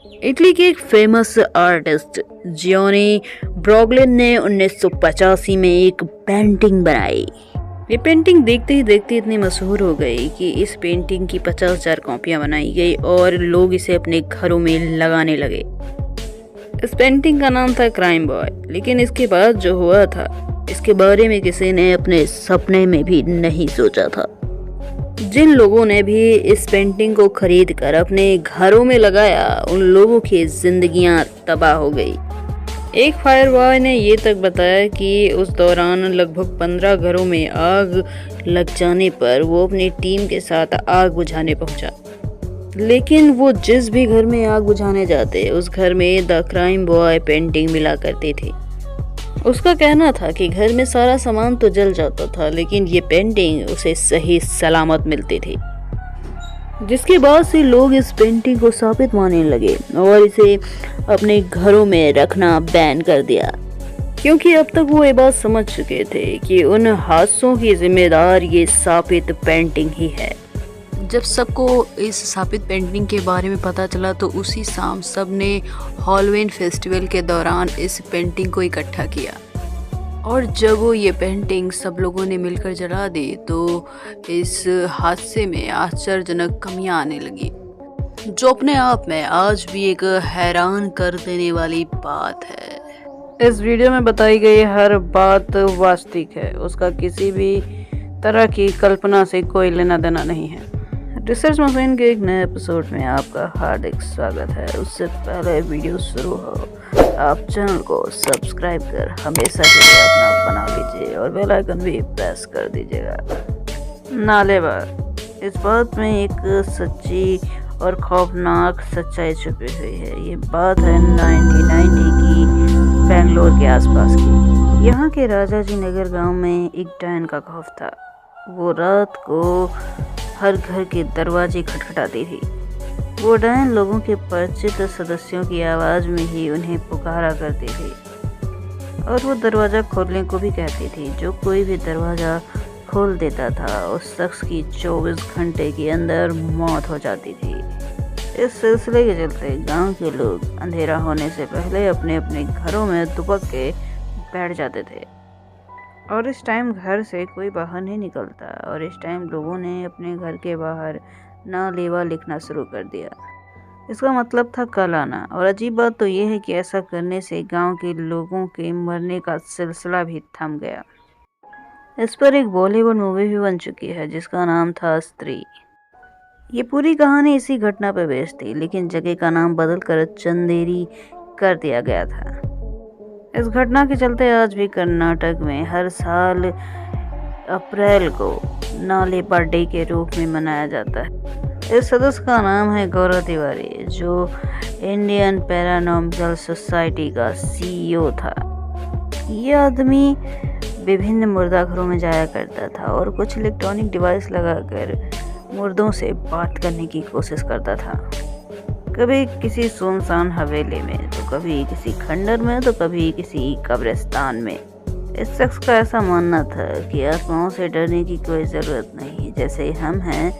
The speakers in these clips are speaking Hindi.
इटली के एक फेमस आर्टिस्ट जियोनी ब्रोगलिन ने 1985 में एक पेंटिंग बनाई। ये पेंटिंग देखते ही देखते इतनी मशहूर हो गई कि इस पेंटिंग की 50,000 कॉपियां बनाई गई और लोग इसे अपने घरों में लगाने लगे। इस पेंटिंग का नाम था क्राइम बॉय, लेकिन इसके बाद जो हुआ था इसके बारे में किसी ने अपने सपने में भी नहीं सोचा था। जिन लोगों ने भी इस पेंटिंग को खरीद कर अपने घरों में लगाया, उन लोगों की जिंदगियां तबाह हो गई। एक फायर बॉय ने ये तक बताया कि उस दौरान लगभग 15 घरों में आग लग जाने पर वो अपनी टीम के साथ आग बुझाने पहुंचा। लेकिन वो जिस भी घर में आग बुझाने जाते, उस घर में द क्राइम बॉय पेंटिंग मिला करती थी। उसका कहना था कि घर में सारा सामान तो जल जाता था, लेकिन ये पेंटिंग उसे सही सलामत मिलती थी। जिसके बाद से लोग इस पेंटिंग को साबित मानने लगे और इसे अपने घरों में रखना बैन कर दिया, क्योंकि अब तक वो ये बात समझ चुके थे कि उन हादसों की जिम्मेदार ये साबित पेंटिंग ही है। जब सबको इस साबित पेंटिंग के बारे में पता चला तो उसी शाम सब ने हॉलोवीन फेस्टिवल के दौरान इस पेंटिंग को इकट्ठा किया, और जब वो ये पेंटिंग सब लोगों ने मिलकर जला दी तो इस हादसे में आश्चर्यजनक कमियां आने लगी, जो अपने आप में आज भी एक हैरान कर देने वाली बात है। इस वीडियो में बताई गई हर बात वास्तविक है, उसका किसी भी तरह की कल्पना से कोई लेना देना नहीं है। रिसर्च मशीन के एक नए एपिसोड में आपका हार्दिक स्वागत है। उससे पहले वीडियो शुरू हो, आप चैनल को सब्सक्राइब कर हमेशा के लिए अपना बना लीजिए और बेल आइकन भी प्रेस कर दीजिएगा। नालेबार, इस बात में एक सच्ची और खौफनाक सच्चाई छुपी हुई है। ये बात है 1990 की बेंगलोर के आसपास की। यहाँ के राजाजी नगर गांव में एक डायन का खौफ था। वो रात को हर घर के दरवाजे खटखटाती थी। वो डायन लोगों के परिचित सदस्यों की आवाज़ में ही उन्हें पुकारा करती थी, और वो दरवाज़ा खोलने को भी कहती थी। जो कोई भी दरवाज़ा खोल देता था उस शख्स की 24 घंटे के अंदर मौत हो जाती थी। इस सिलसिले के चलते गांव के लोग अंधेरा होने से पहले अपने अपने घरों में दुबक के बैठ जाते थे, और इस टाइम घर से कोई बाहर नहीं निकलता। और इस टाइम लोगों ने अपने घर के बाहर ना लेवा लिखना शुरू कर दिया। इसका मतलब था कल आना। और अजीब बात तो यह है कि ऐसा करने से गांव के लोगों के मरने का सिलसिला भी थम गया। इस पर एक बॉलीवुड मूवी भी बन चुकी है जिसका नाम था स्त्री। ये पूरी कहानी इसी घटना पर बेस्ड थी, लेकिन जगह का नाम बदलकर चंदेरी कर दिया गया था। इस घटना के चलते आज भी कर्नाटक में हर साल अप्रैल को नालेबा डे के रूप में मनाया जाता है। इस सदस्य का नाम है गौरव तिवारी, जो इंडियन पैरानॉर्मल सोसाइटी का सीईओ था। ये आदमी विभिन्न मुर्दाघरों में जाया करता था और कुछ इलेक्ट्रॉनिक डिवाइस लगाकर मुर्दों से बात करने की कोशिश करता था। कभी किसी सुनसान हवेली में, तो कभी किसी खंडर में, तो कभी किसी कब्रिस्तान में। इस शख्स का ऐसा मानना था कि आत्माओं से डरने की कोई ज़रूरत नहीं, जैसे हम हैं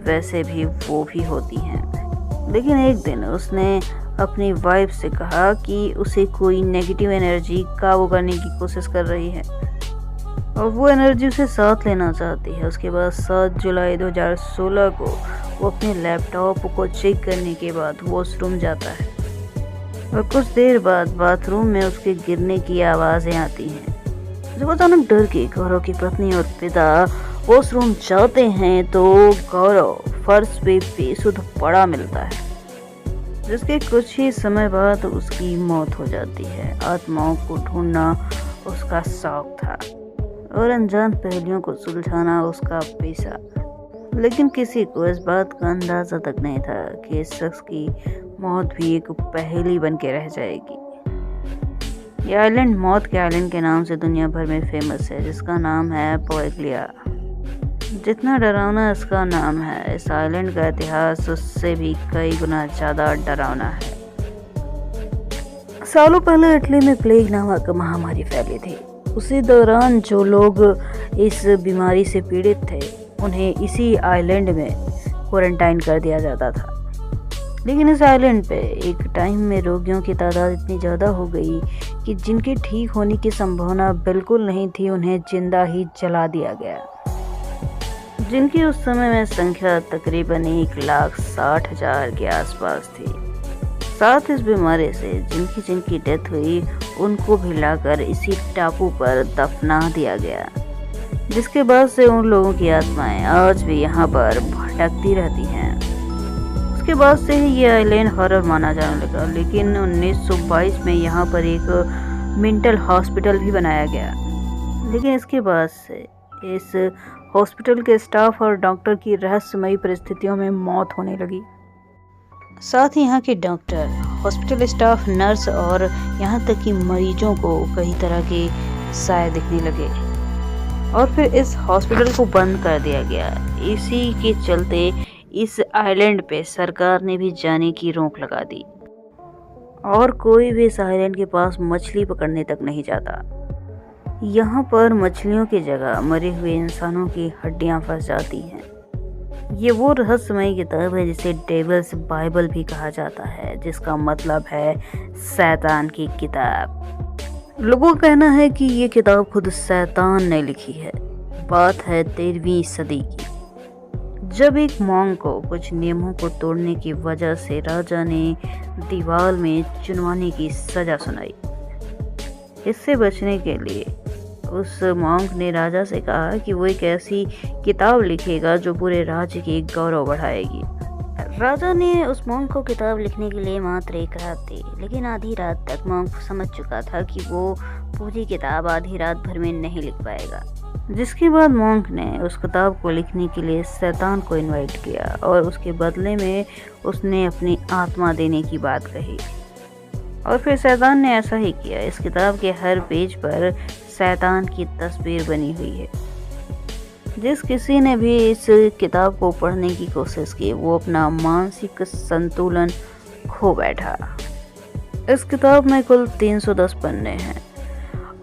वैसे भी वो भी होती हैं। लेकिन एक दिन उसने अपनी वाइफ से कहा कि उसे कोई नेगेटिव एनर्जी काबू करने की कोशिश कर रही है और वो एनर्जी उसे साथ लेना चाहती है। उसके बाद 7 जुलाई 2016 को वो अपने लैपटॉप को चेक करने के बाद वॉशरूम जाता है, और कुछ देर बाद बाथरूम में उसके गिरने की आवाज़ें आती हैं। जब अचानक डर के गौरव की पत्नी और पिता वॉशरूम जाते हैं तो गौरव फर्श पे बेसुध पड़ा मिलता है, जिसके कुछ ही समय बाद उसकी मौत हो जाती है। आत्माओं को ढूंढना उसका शौक था और अनजान पहेलियों को सुलझाना उसका पेशा। लेकिन किसी को इस बात का अंदाज़ा तक नहीं था कि इस शख्स की मौत भी एक पहेली बन के रह जाएगी। ये आइलैंड मौत के आइलैंड के नाम से दुनिया भर में फेमस है, जिसका नाम है पोएग्लिया। जितना डरावना इसका नाम है, इस आइलैंड का इतिहास उससे भी कई गुना ज़्यादा डरावना है। सालों पहले इटली में प्लेग नामक महामारी फैली थी। उसी दौरान जो लोग इस बीमारी से पीड़ित थे उन्हें इसी आइलैंड में क्वारंटाइन कर दिया जाता था। लेकिन इस आइलैंड पे एक टाइम में रोगियों की तादाद इतनी ज़्यादा हो गई कि जिनके ठीक होने की संभावना बिल्कुल नहीं थी, उन्हें जिंदा ही जला दिया गया, जिनकी उस समय में संख्या तकरीबन 1,60,000 के आसपास थी। साथ इस बीमारी से जिनकी जिनकी डेथ हुई, उनको भी लाकर इसी टापू पर दफना दिया गया, जिसके बाद से उन लोगों की आत्माएं आज भी यहाँ पर भटकती रहती हैं। उसके बाद से ही ये आइलैंड हॉरर माना जाने लगा, लेकिन 1922 में यहाँ पर एक मेंटल हॉस्पिटल भी बनाया गया। लेकिन इसके बाद से इस हॉस्पिटल के स्टाफ और डॉक्टर की रहस्यमयी परिस्थितियों में मौत होने लगी। साथ ही यहाँ के डॉक्टर, हॉस्पिटल स्टाफ, नर्स और यहाँ तक कि मरीजों को कई तरह के साए दिखने लगे और फिर इस हॉस्पिटल को बंद कर दिया गया। इसी के चलते इस आइलैंड पे सरकार ने भी जाने की रोक लगा दी और कोई भी इस आइलैंड के पास मछली पकड़ने तक नहीं जाता। यहाँ पर मछलियों की जगह मरे हुए इंसानों की हड्डियाँ फंस जाती हैं। ये वो रहस्यमयी किताब है जिसे डेविल्स बाइबल भी कहा जाता है, जिसका मतलब है शैतान की किताब। लोगों का कहना है कि ये किताब खुद शैतान ने लिखी है। बात है 13वीं सदी की, जब एक मॉन्क को कुछ नियमों को तोड़ने की वजह से राजा ने दीवार में चुनवाने की सजा सुनाई। इससे बचने के लिए उस मॉन्क ने राजा से कहा कि वो एक ऐसी किताब लिखेगा जो पूरे राज्य की गौरव बढ़ाएगी। राजा ने उस मॉन्क को किताब लिखने के लिए मात्र एक रात दी, लेकिन आधी रात तक मॉन्क समझ चुका था कि वो पूरी किताब आधी रात भर में नहीं लिख पाएगा। जिसके बाद मॉन्क ने उस किताब को लिखने के लिए शैतान को इनवाइट किया और उसके बदले में उसने अपनी आत्मा देने की बात कही और फिर शैतान ने ऐसा ही किया। इस किताब के हर पेज पर शैतान की तस्वीर बनी हुई है। जिस किसी ने भी इस किताब को पढ़ने की कोशिश की, वो अपना मानसिक संतुलन खो बैठा। इस किताब में कुल 310 पन्ने हैं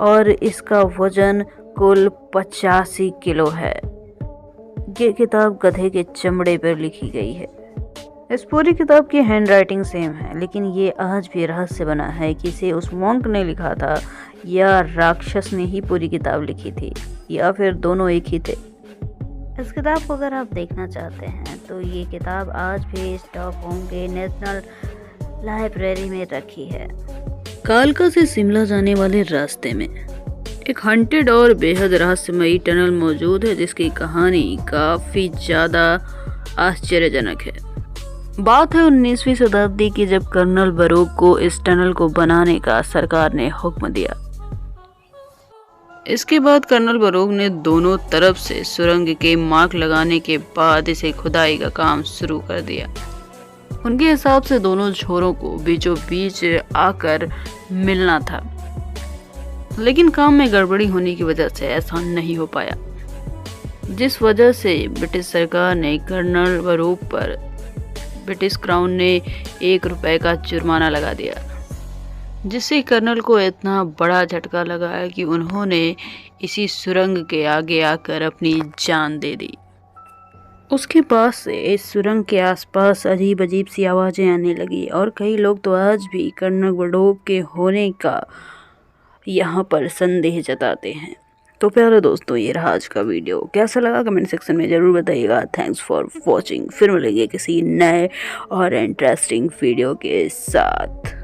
और इसका वजन कुल 85 किलो है। ये किताब गधे के चमड़े पर लिखी गई है। इस पूरी किताब की हैंड राइटिंग सेम है, लेकिन ये आज भी रहस्य बना है कि इसे उस मॉन्क ने लिखा था या राक्षस ने ही पूरी किताब लिखी थी या फिर दोनों एक ही थे। इस किताब को अगर आप देखना चाहते हैं तो ये किताब आज भी स्टॉकहोम के नेशनल लाइब्रेरी में रखी है। कालका से शिमला जाने वाले रास्ते में एक हंटेड और बेहद रहस्यमयी टनल मौजूद है, जिसकी कहानी काफी ज्यादा आश्चर्यजनक है। बात है 19वीं शताब्दी की, जब कर्नल बरूक को इस टनल को बनाने का सरकार ने हुक्म दिया। इसके बाद कर्नल बरूक ने दोनों तरफ से सुरंग के मार्क लगाने के बाद इसे खुदाई का काम शुरू कर दिया। उनके हिसाब से दोनों छोरों को बीचों बीच आकर मिलना था, लेकिन काम में गड़बड़ी होने की वजह से ऐसा नहीं हो पाया, जिस वजह से ब्रिटिश सरकार ने कर्नल बरूक पर ब्रिटिश क्राउन ने 1 रुपए का जुर्माना लगा दिया, जिससे कर्नल को इतना बड़ा झटका लगा कि उन्होंने इसी सुरंग के आगे आकर अपनी जान दे दी। उसके पास से इस सुरंग के आसपास अजीब अजीब सी आवाज़ें आने लगी और कई लोग तो आज भी कर्नल बरूक के होने का यहाँ पर संदेह जताते हैं। तो प्यारे दोस्तों, ये रहा आज का वीडियो। कैसा लगा कमेंट सेक्शन में ज़रूर बताइएगा। Thanks for watching. फिर मिलेंगे किसी नए और इंटरेस्टिंग वीडियो के साथ।